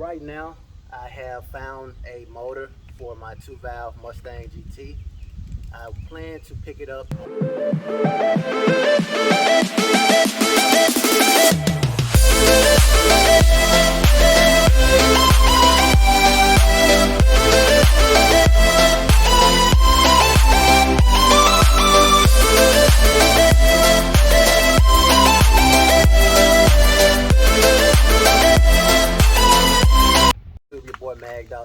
Right now, I have found a motor for my 2-valve Mustang GT. I plan to pick it up. Your boy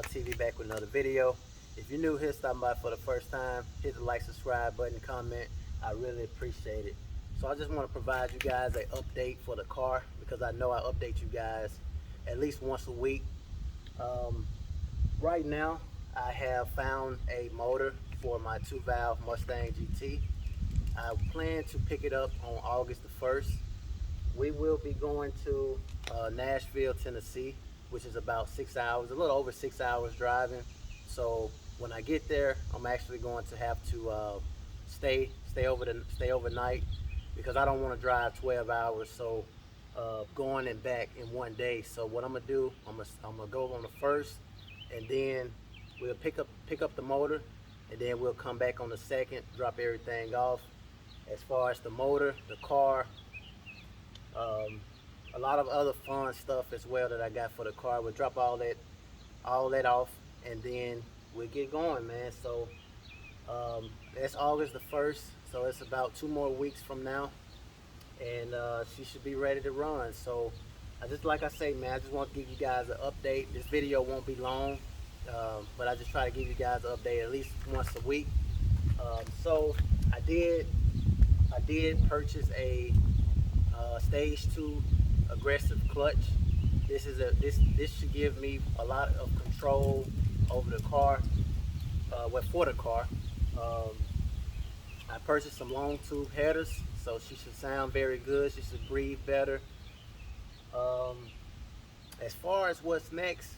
TV back with another video. If you're new here, stopping by for the first time, hit the like, subscribe button, comment. I really appreciate it. So I just want to provide you guys an update for the car because I know I update you guys at least once a week. Right now, I have found a motor for my 2-valve Mustang GT. I plan to pick it up on August the 1st. We will be going to Nashville, Tennessee, which is about 6 hours, a little over 6 hours driving. So when I get there, I'm actually going to have to stay overnight because I don't want to drive 12 hours. So going and back in one day. So what I'm gonna do, I'm gonna go on the 1st, and then we'll pick up the motor, and then we'll come back on the 2nd, drop everything off. As far as the motor, the car, a lot of other fun stuff as well that I got for the car. We'll drop all that off, and then we'll get going, man. So that's August the 1st, so it's about 2 more weeks from now, and she should be ready to run. So like I say, man, I just want to give you guys an update. This video won't be long, but I just try to give you guys an update at least once a week. So I did purchase a stage 2 aggressive clutch. This should give me a lot of control over the car, for the car. I purchased some long tube headers, so she should sound very good. She should breathe better. As far as what's next,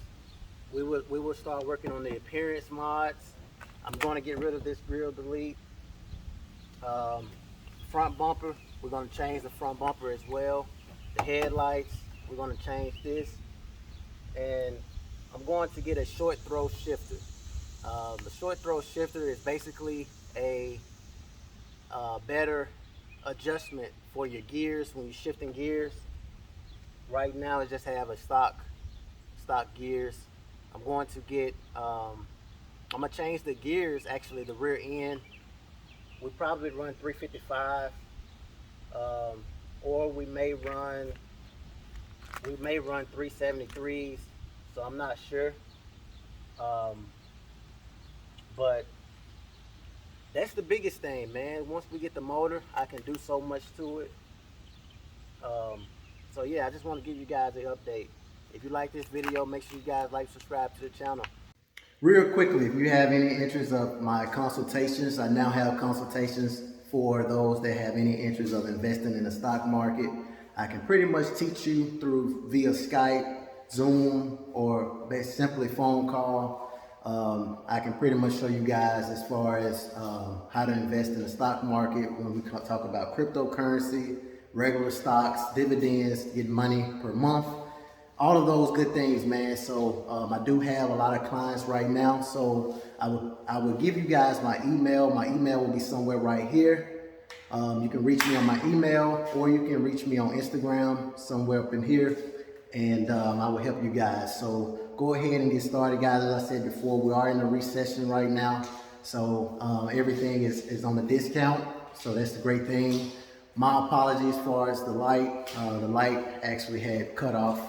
we will start working on the appearance mods. I'm going to get rid of this grill delete. Front bumper, we're going to change the front bumper as well. The headlights, we're going to change this, and I'm going to get a short throw shifter. The short throw shifter is basically a better adjustment for your gears when you're shifting gears. Right now it just have a stock gears. I'm going to get I'm gonna change the gears, actually the rear end. We probably run 355, or we may run 373s, so I'm not sure. But that's the biggest thing, man. Once we get the motor, I can do so much to it. So yeah, I just want to give you guys an update. If you like this video, make sure you guys like, subscribe to the channel. Real quickly, if you have any interest of my consultations, I now have consultations for those that have any interest of investing in the stock market. I can pretty much teach you through via Skype, Zoom, or simply phone call. I can pretty much show you guys as far as how to invest in the stock market when we talk about cryptocurrency, regular stocks, dividends, get money per month. All of those good things, man. So I do have a lot of clients right now. So I will give you guys my email. My email will be somewhere right here. You can reach me on my email, or you can reach me on Instagram, somewhere up in here, and I will help you guys. So go ahead and get started, guys. As I said before, we are in a recession right now, so everything is on the discount. So that's the great thing. My apologies as far as the light. The light actually had cut off.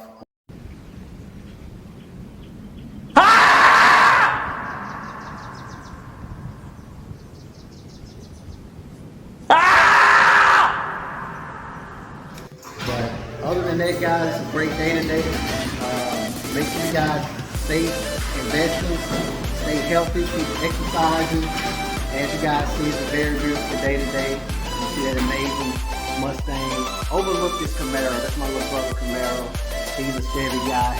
Other than that, guys, it's a great day today. Make sure you guys stay investing, stay healthy, keep exercising. As you guys see, it's a very beautiful day today. You see that amazing Mustang. Overlook this Camaro. That's my little brother Camaro. He's a Chevy guy.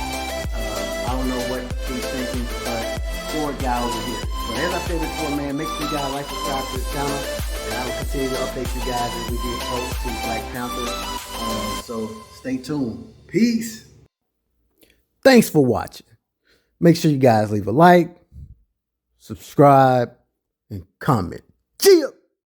I don't know what he's thinking, but Ford guy over here. But as I said before, man, make sure you guys like, subscribe to the channel, and I will continue to update you guys as we get close to Black Panther. So stay tuned. Peace. Thanks for watching. Make sure you guys leave a like, subscribe, and comment. Cheers!